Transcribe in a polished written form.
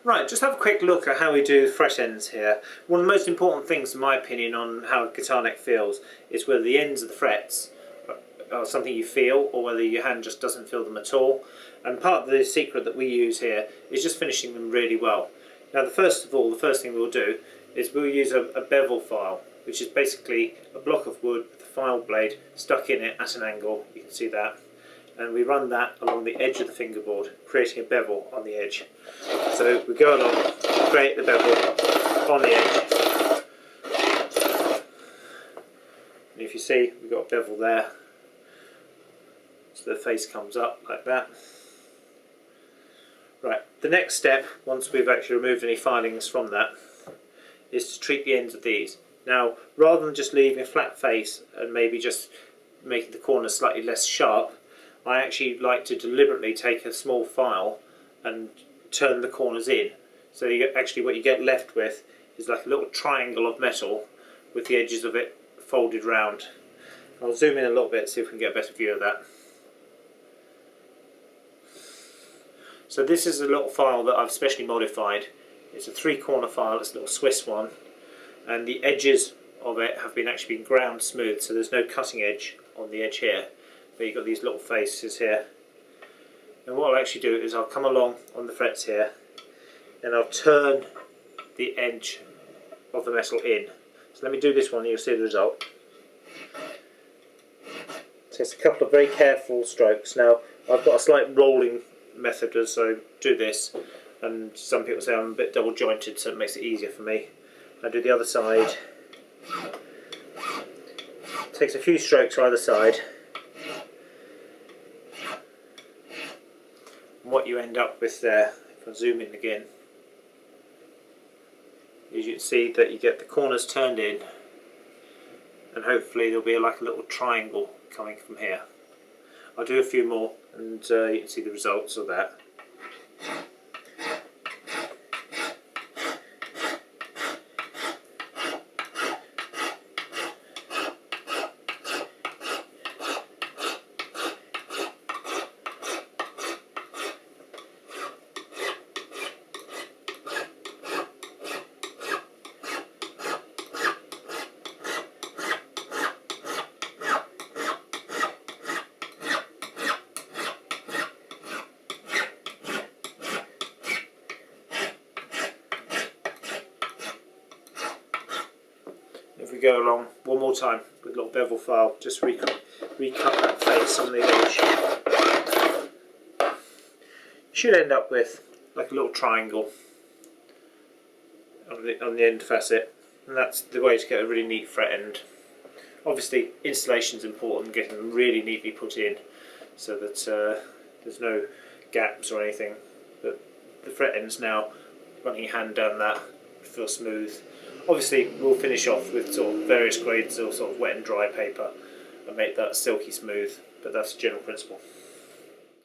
Right, just have a quick look at how we do fret ends here. One of the most important things, in my opinion, on how a guitar neck feels is whether the ends of the frets are something you feel or whether your hand just doesn't feel them at all. And part of the secret that we use here is just finishing them really well. Now, the first thing we'll do is we'll use a bevel file, which is basically a block of wood with a file blade stuck in it at an angle. You can see that. And we run that along the edge of the fingerboard, creating a bevel on the edge. So we go along, create the bevel on the edge. And if you see, we've got a bevel there. So the face comes up like that. Right, the next step, once we've actually removed any filings from that, is to treat the ends of these. Now, rather than just leaving a flat face and maybe just making the corners slightly less sharp, I actually like to deliberately take a small file and turn the corners in. So what you get left with is like a little triangle of metal with the edges of it folded round. I'll zoom in a little bit, see if we can get a better view of that. So this is a little file that I've specially modified. It's a 3-corner file, it's a little Swiss one, and the edges of it have actually been ground smooth, so there's no cutting edge on the edge here. But you've got these little faces here. And what I'll actually do is I'll come along on the frets here and I'll turn the edge of the metal in. So let me do this one and you'll see the result. So it's a couple of very careful strokes. Now I've got a slight rolling method as I do this, and some people say I'm a bit double jointed, so it makes it easier for me. I do the other side. It takes a few strokes either side. What you end up with there, if I zoom in again, is you can see that you get the corners turned in, and hopefully there'll be like a little triangle coming from here. I'll do a few more and you can see the results of that. If we go along one more time with a little bevel file, just recut that face on the edge. You should end up with like a little triangle on the end facet, and that's the way to get a really neat fret end. Obviously installation is important, getting them really neatly put in so that there's no gaps or anything, but the fret ends now, running your hand down that, feel smooth. Obviously we'll finish off with sort of various grades of sort of wet and dry paper and make that silky smooth, but that's the general principle.